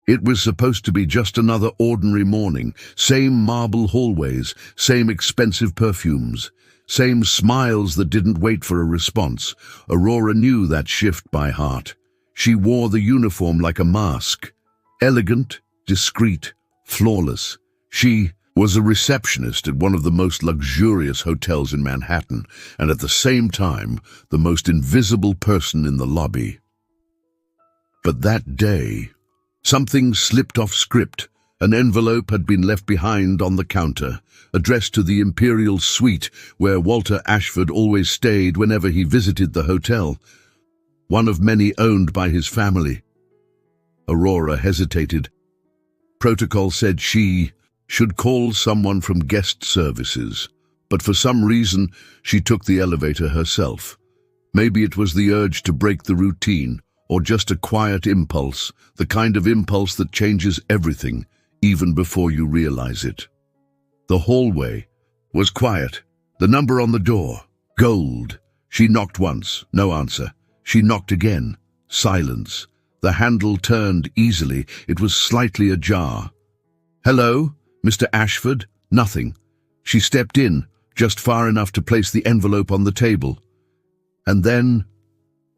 It was supposed to be just another ordinary morning. Same marble hallways, same expensive perfumes, same smiles that didn't wait for a response. Aurora knew that shift by heart. She wore the uniform like a mask. Elegant, discreet, flawless. She was a receptionist at one of the most luxurious hotels in Manhattan, and at the same time, the most invisible person in the lobby. But that day, something slipped off script. An envelope had been left behind on the counter, addressed to the Imperial Suite, where Walter Ashford always stayed whenever he visited the hotel, one of many owned by his family. Aurora hesitated. Protocol said she should call someone from guest services, but for some reason she took the elevator herself. Maybe it was the urge to break the routine, or just a quiet impulse, the kind of impulse that changes everything, even before you realize it. The hallway was quiet. The number on the door, gold. She knocked once, no answer. She knocked again, silence. The handle turned easily. It was slightly ajar. "Hello, Mr. Ashford?" Nothing. She stepped in, just far enough to place the envelope on the table. And then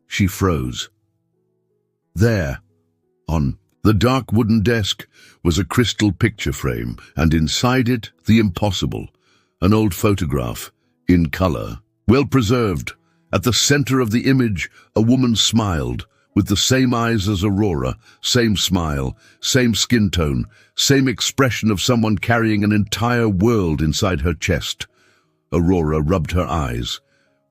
she froze. There, on the dark wooden desk, was a crystal picture frame, and inside it, the impossible. An old photograph, in color, well preserved. At the center of the image, a woman smiled, with the same eyes as Aurora, same smile, same skin tone, same expression of someone carrying an entire world inside her chest. Aurora rubbed her eyes.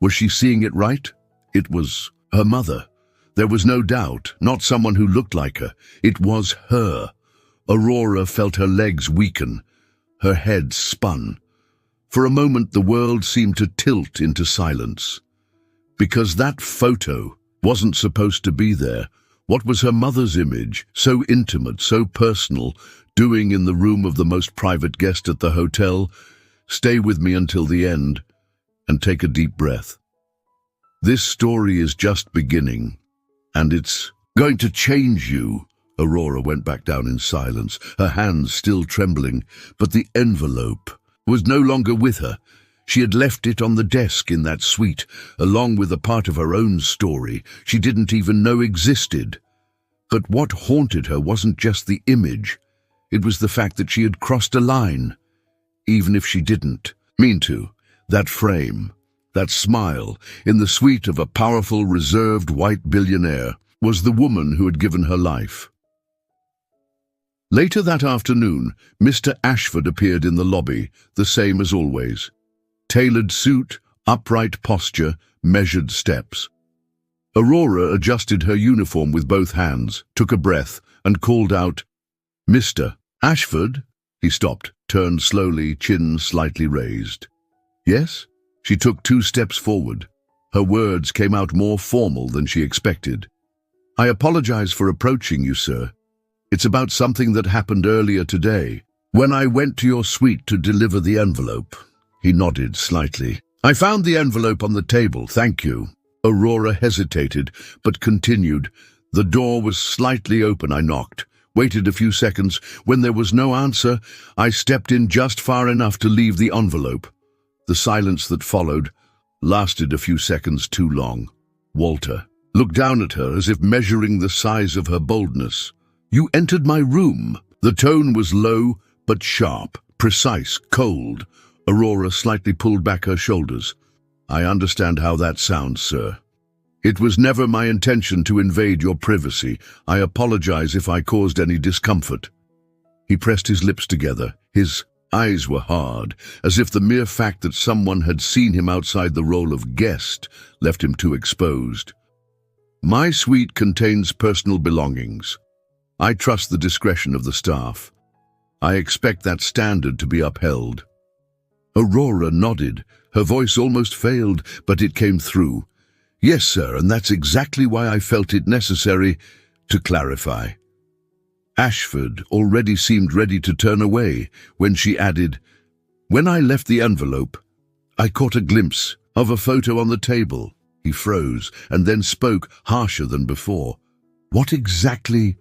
Was she seeing it right? It was her mother. There was no doubt, not someone who looked like her. It was her. Aurora felt her legs weaken. Her head spun. For a moment, the world seemed to tilt into silence. Because that photo wasn't supposed to be there. What was her mother's image, so intimate, so personal, doing in the room of the most private guest at the hotel? Stay with me until the end, and take a deep breath. This story is just beginning, and it's going to change you. Aurora went back down in silence, her hands still trembling, but the envelope was no longer with her. She had left it on the desk in that suite, along with a part of her own story she didn't even know existed. But what haunted her wasn't just the image. It was the fact that she had crossed a line, even if she didn't mean to. That frame, that smile, in the suite of a powerful, reserved white billionaire, was the woman who had given her life. Later that afternoon, Mr. Ashford appeared in the lobby, the same as always. Tailored suit, upright posture, measured steps. Aurora adjusted her uniform with both hands, took a breath, and called out, "Mr. Ashford?" He stopped, turned slowly, chin slightly raised. "Yes?" She took 2 steps forward. Her words came out more formal than she expected. "I apologize for approaching you, sir. It's about something that happened earlier today, when I went to your suite to deliver the envelope." He nodded slightly. "I found the envelope on the table, thank you." Aurora hesitated, but continued. "The door was slightly open. I knocked, waited a few seconds. When there was no answer, I stepped in just far enough to leave the envelope." The silence that followed lasted a few seconds too long. Walter looked down at her as if measuring the size of her boldness. "You entered my room." The tone was low, but sharp, precise, cold. Aurora slightly pulled back her shoulders. "I understand how that sounds, sir. It was never my intention to invade your privacy. I apologize if I caused any discomfort." He pressed his lips together. His eyes were hard, as if the mere fact that someone had seen him outside the role of guest left him too exposed. "My suite contains personal belongings. I trust the discretion of the staff. I expect that standard to be upheld." Aurora nodded. Her voice almost failed, but it came through. "Yes, sir, and that's exactly why I felt it necessary to clarify." Ashford already seemed ready to turn away when she added, "When I left the envelope, I caught a glimpse of a photo on the table." He froze and then spoke harsher than before. "What exactly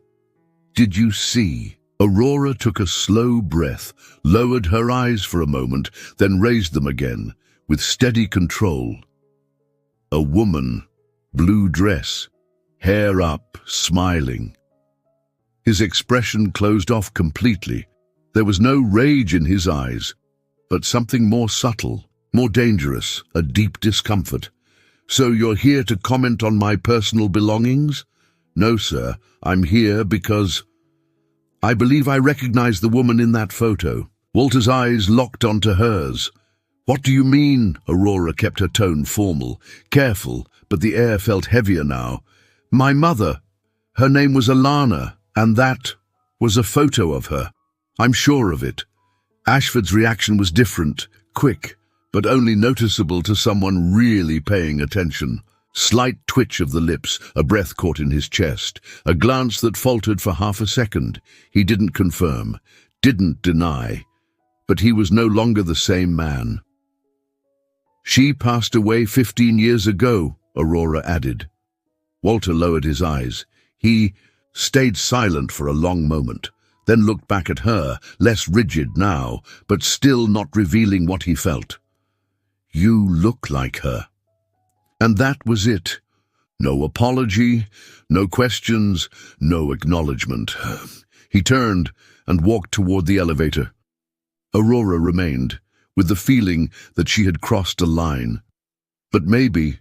Did you see? Aurora took a slow breath, lowered her eyes for a moment, then raised them again, with steady control. A woman, blue dress, hair up, smiling. His expression closed off completely. There was no rage in his eyes, but something more subtle, more dangerous, a deep discomfort. So you're here to comment on my personal belongings? No, sir. I'm here because I believe I recognize the woman in that photo. Walter's eyes locked onto hers. What do you mean? Aurora kept her tone formal, careful, but the air felt heavier now. My mother. Her name was Alana, and that was a photo of her. I'm sure of it. Ashford's reaction was different, quick, but only noticeable to someone really paying attention. Slight twitch of the lips, a breath caught in his chest, a glance that faltered for half a second. He didn't confirm, didn't deny, but he was no longer the same man. She passed away 15 years ago, Aurora added. Walter lowered his eyes. He stayed silent for a long moment, then looked back at her, less rigid now, but still not revealing what he felt. You look like her. And that was it. No apology, no questions, no acknowledgement. He turned and walked toward the elevator. Aurora remained, with the feeling that she had crossed a line. But maybe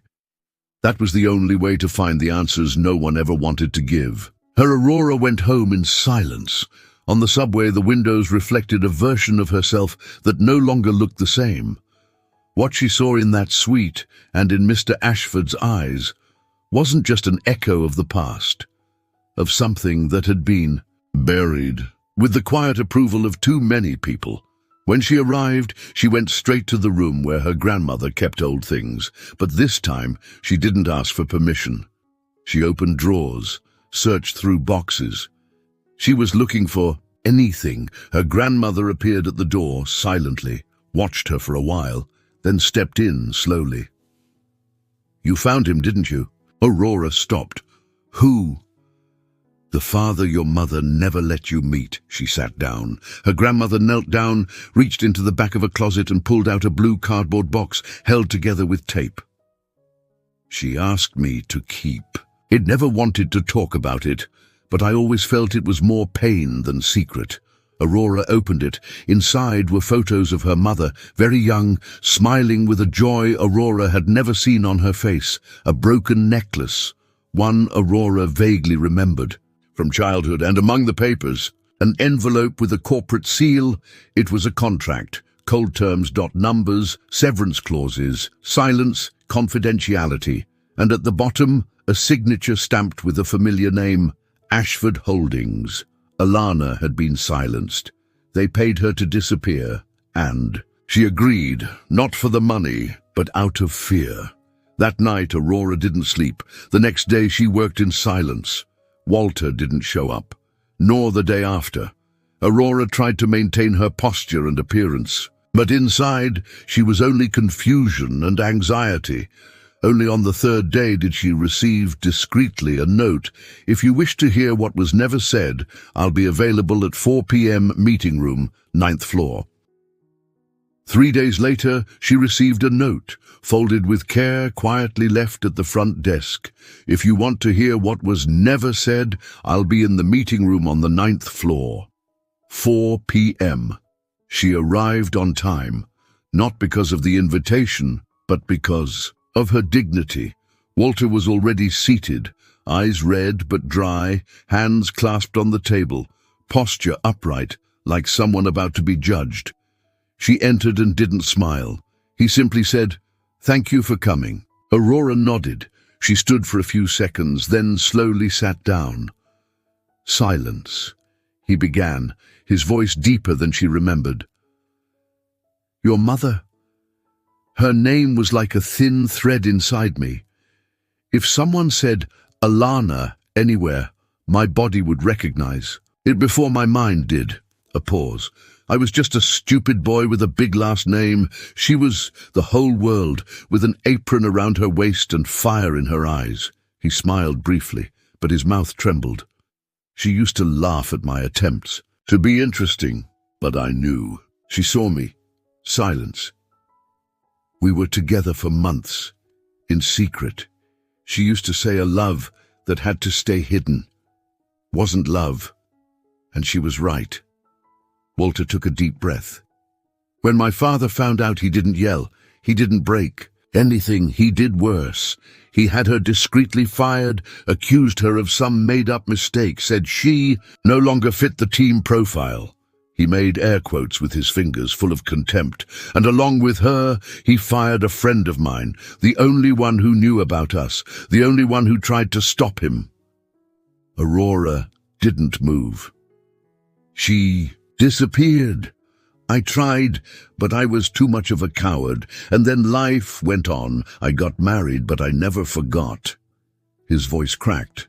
that was the only way to find the answers no one ever wanted to give. Her Aurora went home in silence. On the subway, the windows reflected a version of herself that no longer looked the same. What she saw in that suite and in Mr. Ashford's eyes wasn't just an echo of the past, of something that had been buried, with the quiet approval of too many people. When she arrived, she went straight to the room where her grandmother kept old things, but this time she didn't ask for permission. She opened drawers, searched through boxes. She was looking for anything. Her grandmother appeared at the door silently, watched her for a while, then stepped in slowly. You found him, didn't you? Aurora stopped. Who? The father your mother never let you meet. She sat down. Her grandmother knelt down, reached into the back of a closet and pulled out a blue cardboard box held together with tape. She asked me to keep. It never wanted to talk about it, but I always felt it was more pain than secret. Aurora opened it. Inside were photos of her mother, very young, smiling with a joy Aurora had never seen on her face, a broken necklace, one Aurora vaguely remembered from childhood, and among the papers, an envelope with a corporate seal. It was a contract, cold terms, numbers, severance clauses, silence, confidentiality, and at the bottom, a signature stamped with a familiar name, Ashford Holdings. Alana had been silenced. They paid her to disappear, and she agreed, not for the money, but out of fear. That night, Aurora didn't sleep. The next day, she worked in silence. Walter didn't show up, nor the day after. Aurora tried to maintain her posture and appearance, but inside, she was only confusion and anxiety. Only on the third day did she receive discreetly a note. If you wish to hear what was never said, I'll be available at 4 p.m. meeting room, 9th floor. 3 days later, she received a note, folded with care, quietly left at the front desk. If you want to hear what was never said, I'll be in the meeting room on the 9th floor. 4 p.m. She arrived on time, not because of the invitation, but because of her dignity. Walter was already seated, eyes red but dry, hands clasped on the table, posture upright, like someone about to be judged. She entered and didn't smile. He simply said, "Thank you for coming." Aurora nodded. She stood for a few seconds, then slowly sat down. Silence. He began, his voice deeper than she remembered. Your mother? Her name was like a thin thread inside me. If someone said Alana anywhere, my body would recognize it before my mind did. A pause. I was just a stupid boy with a big last name. She was the whole world, with an apron around her waist and fire in her eyes. He smiled briefly, but his mouth trembled. She used to laugh at my attempts to be interesting, but I knew. She saw me. Silence. We were together for months, in secret. She used to say a love that had to stay hidden wasn't love, and she was right. Walter took a deep breath. When my father found out, he didn't yell, he didn't break anything. He did worse. He had her discreetly fired, accused her of some made-up mistake, said she no longer fit the team profile. He made air quotes with his fingers, full of contempt, and along with her, he fired a friend of mine, the only one who knew about us, the only one who tried to stop him. Aurora didn't move. She disappeared. I tried, but I was too much of a coward, and then life went on. I got married, but I never forgot. His voice cracked.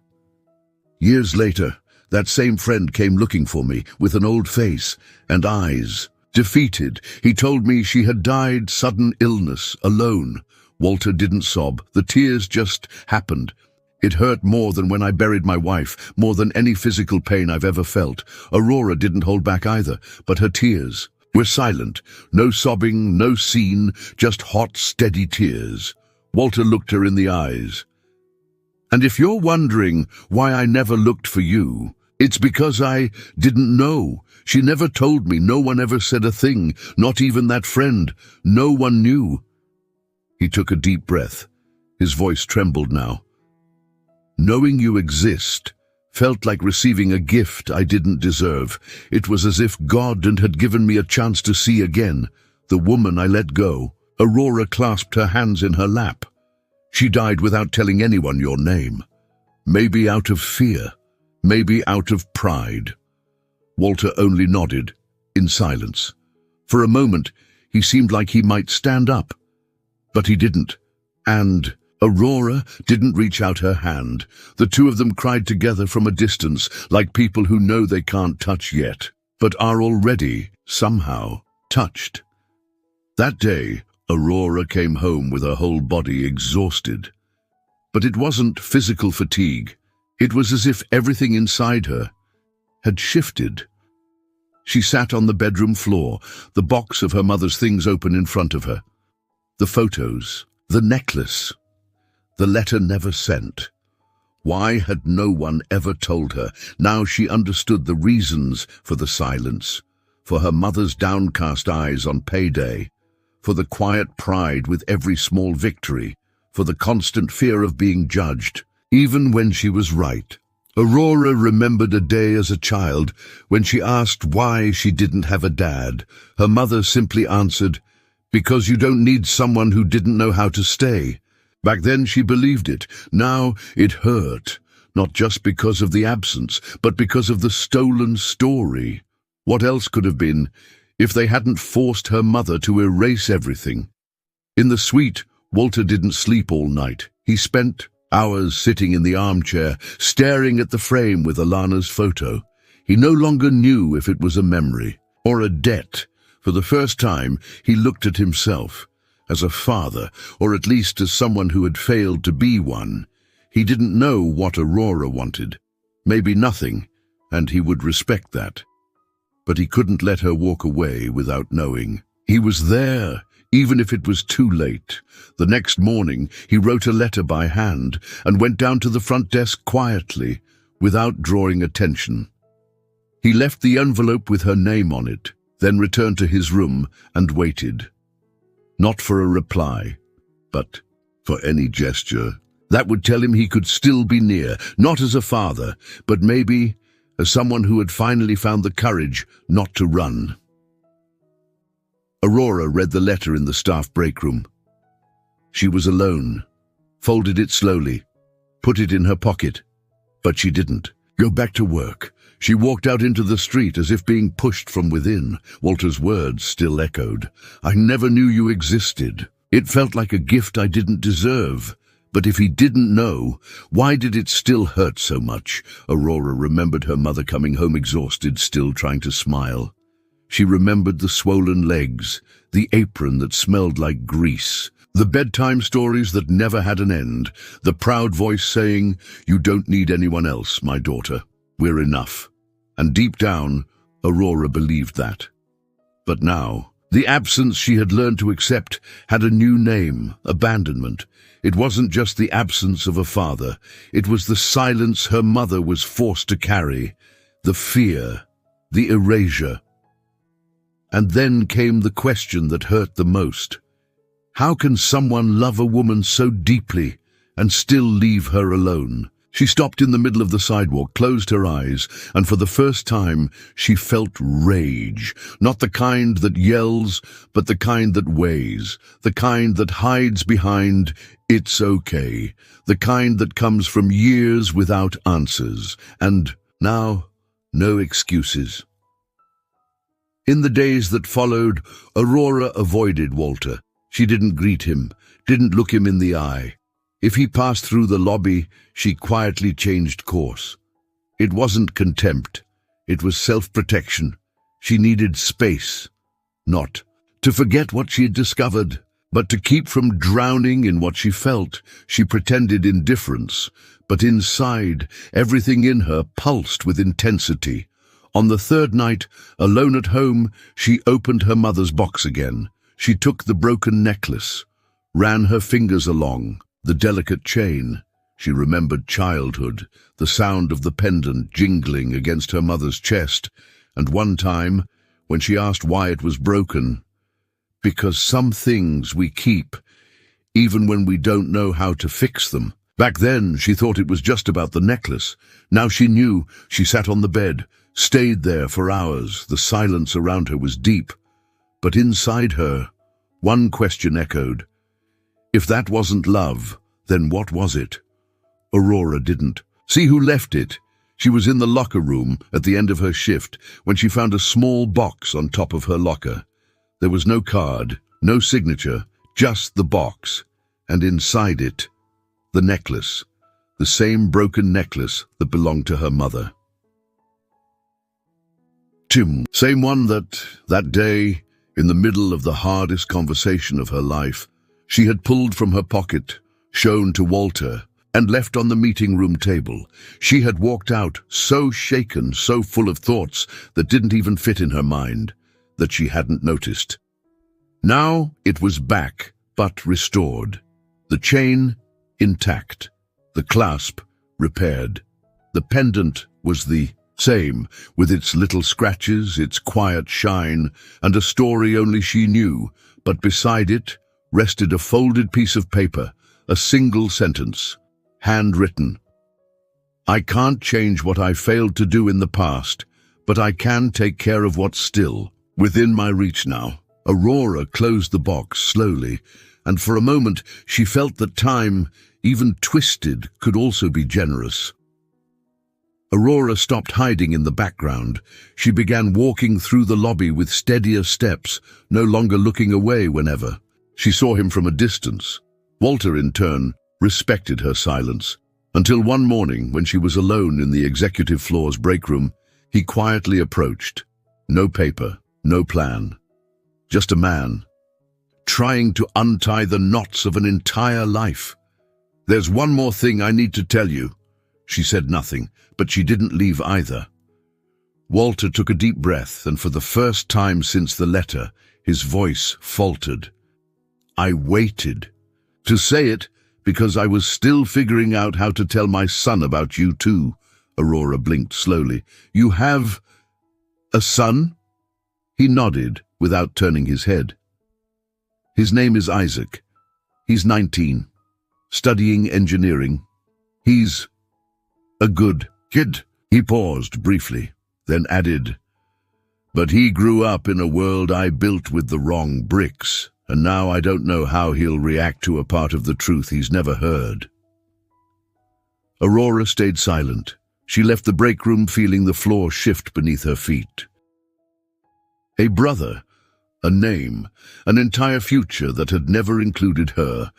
Years later, that same friend came looking for me, with an old face and eyes. Defeated, he told me she had died sudden illness, alone. Walter didn't sob. The tears just happened. It hurt more than when I buried my wife, more than any physical pain I've ever felt. Aurora didn't hold back either, but her tears were silent. No sobbing, no scene, just hot, steady tears. Walter looked her in the eyes. And if you're wondering why I never looked for you, it's because I didn't know. She never told me. No one ever said a thing, not even that friend. No one knew. He took a deep breath. His voice trembled now. Knowing you exist felt like receiving a gift I didn't deserve. It was as if God had given me a chance to see again the woman I let go. Aurora clasped her hands in her lap. She died without telling anyone your name. Maybe out of fear, maybe out of pride. Walter only nodded, in silence. For a moment, he seemed like he might stand up, but he didn't. And Aurora didn't reach out her hand. The two of them cried together from a distance, like people who know they can't touch yet, but are already, somehow, touched. That day, Aurora came home with her whole body exhausted. But it wasn't physical fatigue. It was as if everything inside her had shifted. She sat on the bedroom floor, the box of her mother's things open in front of her. The photos, the necklace, the letter never sent. Why had no one ever told her? Now she understood the reasons for the silence, for her mother's downcast eyes on payday, for the quiet pride with every small victory, for the constant fear of being judged, even when she was right. Aurora remembered a day as a child when she asked why she didn't have a dad. Her mother simply answered, "Because you don't need someone who didn't know how to stay." Back then she believed it. Now it hurt, not just because of the absence, but because of the stolen story. What else could have been if they hadn't forced her mother to erase everything? In the suite, Walter didn't sleep all night. He spent hours sitting in the armchair, staring at the frame with Alana's photo. He no longer knew if it was a memory or a debt. For the first time, he looked at himself as a father, or at least as someone who had failed to be one. He didn't know what Aurora wanted. Maybe nothing, and he would respect that. But he couldn't let her walk away without knowing. He was there, even if it was too late. The next morning, he wrote a letter by hand and went down to the front desk quietly, without drawing attention. He left the envelope with her name on it, then returned to his room and waited. Not for a reply, but for any gesture that would tell him he could still be near, not as a father, but maybe as someone who had finally found the courage not to run. Aurora read the letter in the staff break room. She was alone, folded it slowly, put it in her pocket, but she didn't go back to work. She walked out into the street as if being pushed from within. Walter's words still echoed. "I never knew you existed." It felt like a gift I didn't deserve. But if he didn't know, why did it still hurt so much? Aurora remembered her mother coming home exhausted, still trying to smile. She remembered the swollen legs, the apron that smelled like grease, the bedtime stories that never had an end, the proud voice saying, "You don't need anyone else, my daughter." We're enough. And deep down, Aurora believed that. But now, the absence she had learned to accept had a new name: abandonment. It wasn't just the absence of a father, it was the silence her mother was forced to carry, the fear, the erasure. And then came the question that hurt the most. How can someone love a woman so deeply and still leave her alone? She stopped in the middle of the sidewalk, closed her eyes, and for the first time she felt rage. Not the kind that yells, but the kind that weighs, the kind that hides behind "it's okay," the kind that comes from years without answers, and now, no excuses. In the days that followed, Aurora avoided Walter. She didn't greet him, didn't look him in the eye. If he passed through the lobby, she quietly changed course. It wasn't contempt, it was self-protection. She needed space, not to forget what she had discovered, but to keep from drowning in what she felt. She pretended indifference, but inside, everything in her pulsed with intensity. On the third night, alone at home, she opened her mother's box again. She took the broken necklace, ran her fingers along the delicate chain. She remembered childhood, the sound of the pendant jingling against her mother's chest, and one time, when she asked why it was broken, "Because some things we keep, even when we don't know how to fix them." Back then, she thought it was just about the necklace. Now she knew. She sat on the bed, stayed there for hours. The silence around her was deep. But inside her, one question echoed. If that wasn't love, then what was it? Aurora didn't see who left it. She was in the locker room at the end of her shift when she found a small box on top of her locker. There was no card, no signature, just the box. And inside it, the necklace, the same broken necklace that belonged to her mother. Same one that day, in the middle of the hardest conversation of her life, she had pulled from her pocket, shown to Walter, and left on the meeting room table. She had walked out so shaken, so full of thoughts that didn't even fit in her mind, that she hadn't noticed. Now it was back, but restored. The chain intact, the clasp repaired. The pendant was the same, with its little scratches, its quiet shine, and a story only she knew, but beside it rested a folded piece of paper, a single sentence, handwritten. "I can't change what I failed to do in the past, but I can take care of what's still within my reach now." Aurora closed the box slowly, and for a moment she felt that time, even twisted, could also be generous. Aurora stopped hiding in the background. She began walking through the lobby with steadier steps, no longer looking away whenever she saw him from a distance. Walter, in turn, respected her silence, until one morning when she was alone in the executive floor's break room, he quietly approached. No paper, no plan, just a man, trying to untie the knots of an entire life. "There's one more thing I need to tell you." She said nothing, but she didn't leave either. Walter took a deep breath, and for the first time since the letter, his voice faltered. "I waited to say it because I was still figuring out how to tell my son about you too." Aurora blinked slowly. "You have a son?" He nodded without turning his head. "His name is Isaac. He's 19, studying engineering. He's a good kid." He paused briefly, then added, "But he grew up in a world I built with the wrong bricks, and now I don't know how he'll react to a part of the truth he's never heard." Aurora stayed silent. She left the break room feeling the floor shift beneath her feet. A brother, a name, an entire future that had never included her.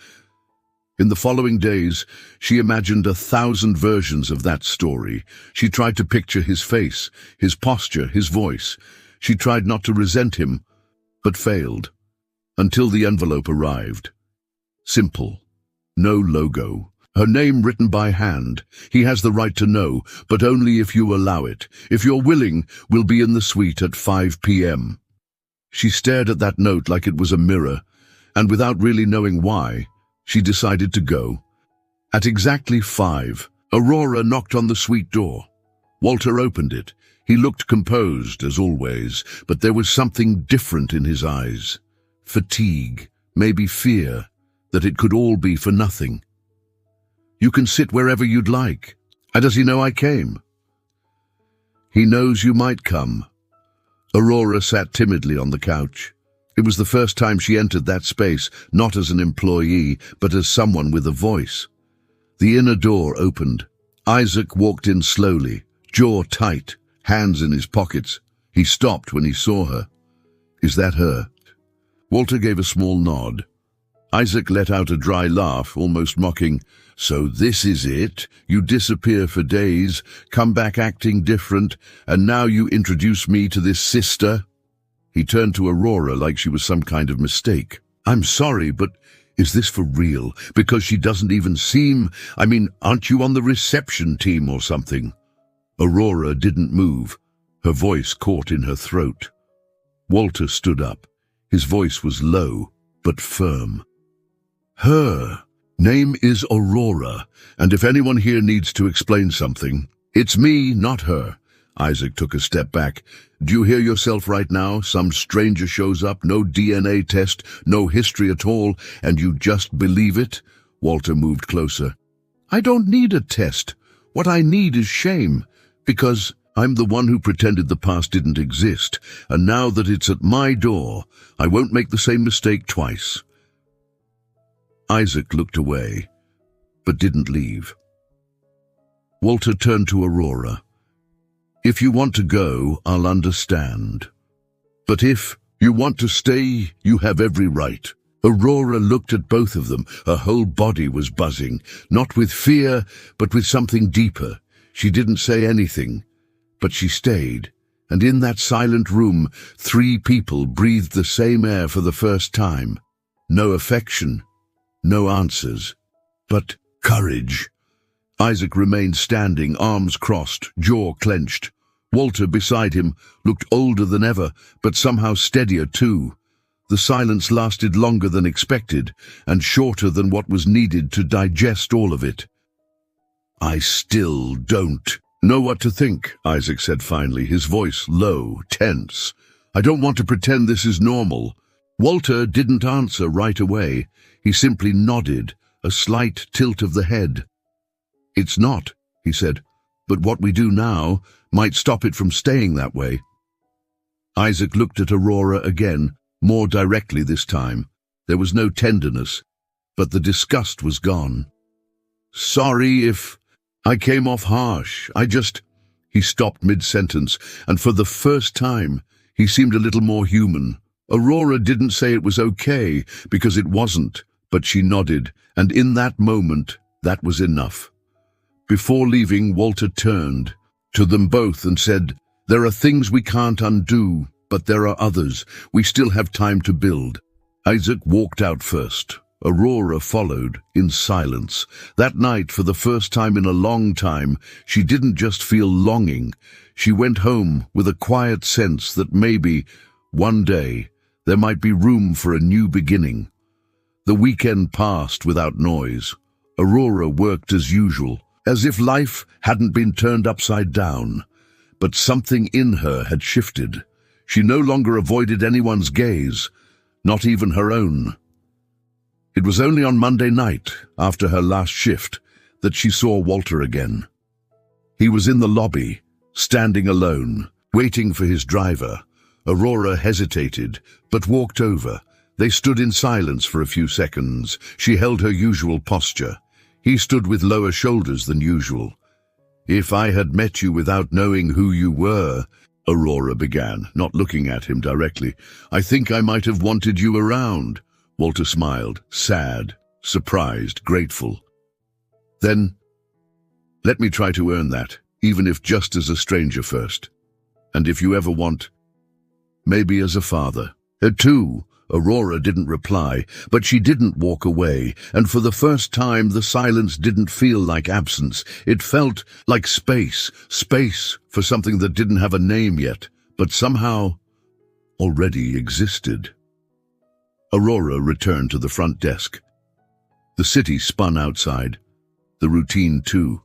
In the following days, she imagined 1,000 versions of that story. She tried to picture his face, his posture, his voice. She tried not to resent him, but failed, until the envelope arrived. Simple, no logo, Her name written by hand. He has the right to know, but only if you allow it. If you're willing, we'll be in the suite at 5 p.m. She stared at that note like it was a mirror, and without really knowing why, she decided to go. At exactly 5, Aurora knocked on the suite door. Walter opened it. He looked composed, as always, but there was something different in his eyes. Fatigue, maybe fear, that it could all be for nothing. "You can sit wherever you'd like. How does he know I came?" "He knows you might come." Aurora sat timidly on the couch. It was the first time she entered that space, not as an employee, but as someone with a voice. The inner door opened. Isaac walked in slowly, jaw tight, hands in his pockets. He stopped when he saw her. "Is that her?" Walter gave a small nod. Isaac let out a dry laugh, almost mocking. "So this is it? You disappear for days, come back acting different, and now you introduce me to this sister?" He turned to Aurora like she was some kind of mistake. "I'm sorry, but is this for real? Because she doesn't even seem... aren't you on the reception team or something?" Aurora didn't move. Her voice caught in her throat. Walter stood up. His voice was low, but firm. "Her name is Aurora, and if anyone here needs to explain something, it's me, not her." Isaac took a step back. "Do you hear yourself right now? Some stranger shows up, no DNA test, no history at all, and you just believe it?" Walter moved closer. "I don't need a test. What I need is shame, because I'm the one who pretended the past didn't exist, and now that it's at my door, I won't make the same mistake twice." Isaac looked away, but didn't leave. Walter turned to Aurora. "If you want to go, I'll understand. But if you want to stay, you have every right." Aurora looked at both of them. Her whole body was buzzing, not with fear, but with something deeper. She didn't say anything, but she stayed. And in that silent room, 3 people breathed the same air for the first time. No affection. No answers, but courage. Isaac remained standing, arms crossed, jaw clenched. Walter, beside him, looked older than ever, but somehow steadier too. The silence lasted longer than expected, and shorter than what was needed to digest all of it. "I still don't know what to think," Isaac said finally, his voice low, tense. "I don't want to pretend this is normal." Walter didn't answer right away. He simply nodded, a slight tilt of the head. "It's not," he said, "but what we do now might stop it from staying that way." Isaac looked at Aurora again, more directly this time. There was no tenderness, but the disgust was gone. "Sorry if I came off harsh. He stopped mid-sentence, and for the first time, he seemed a little more human. Aurora didn't say it was okay, because it wasn't, but she nodded, and in that moment, that was enough. Before leaving, Walter turned to them both and said, "There are things we can't undo, but there are others we still have time to build." Isaac walked out first. Aurora followed, in silence. That night, for the first time in a long time, she didn't just feel longing. She went home with a quiet sense that maybe, one day, there might be room for a new beginning. The weekend passed without noise. Aurora worked as usual, as if life hadn't been turned upside down. But something in her had shifted. She no longer avoided anyone's gaze, not even her own. It was only on Monday night, after her last shift, that she saw Walter again. He was in the lobby, standing alone, waiting for his driver. Aurora hesitated, but walked over. They stood in silence for a few seconds. She held her usual posture. He stood with lower shoulders than usual. "If I had met you without knowing who you were," Aurora began, not looking at him directly, "I think I might have wanted you around." Walter smiled, sad, surprised, grateful. "Then, let me try to earn that, even if just as a stranger first. And if you ever want, maybe as a father." Too, Aurora didn't reply, but she didn't walk away, and for the first time the silence didn't feel like absence. It felt like space for something that didn't have a name yet, but somehow already existed. Aurora returned to the front desk. The city spun outside, the routine too,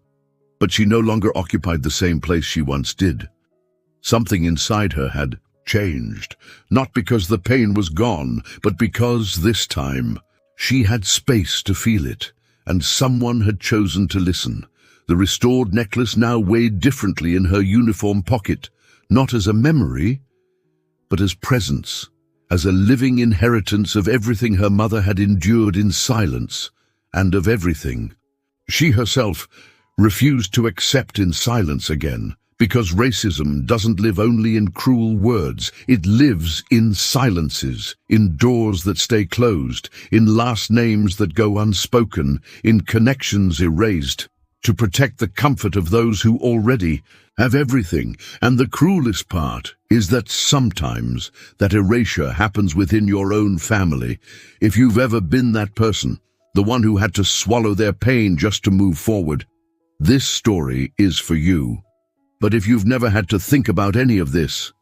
but she no longer occupied the same place she once did. Something inside her had changed, not because the pain was gone, but because this time she had space to feel it, and someone had chosen to listen. The restored necklace now weighed differently in her uniform pocket, not as a memory, but as presence, as a living inheritance of everything her mother had endured in silence, and of everything she herself refused to accept in silence again. Because racism doesn't live only in cruel words, it lives in silences, in doors that stay closed, in last names that go unspoken, in connections erased, to protect the comfort of those who already have everything. And the cruelest part is that sometimes that erasure happens within your own family. If you've ever been that person, the one who had to swallow their pain just to move forward, this story is for you. But if you've never had to think about any of this,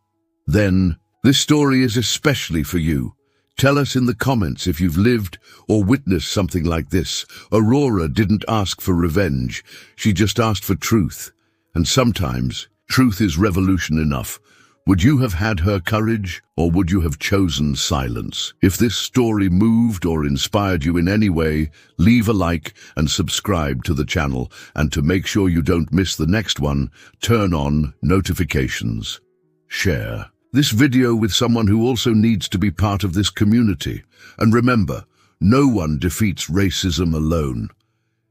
then this story is especially for you. Tell us in the comments if you've lived or witnessed something like this. Aurora didn't ask for revenge. She just asked for truth. And sometimes truth is revolution enough. Would you have had her courage, or would you have chosen silence? If this story moved or inspired you in any way, leave a like and subscribe to the channel. And to make sure you don't miss the next one, turn on notifications. Share this video with someone who also needs to be part of this community. And remember, no one defeats racism alone.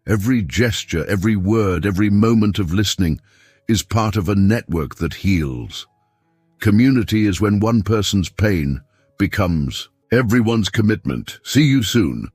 Every gesture, every word, every moment of listening is part of a network that heals. Community is when one person's pain becomes everyone's commitment. See you soon.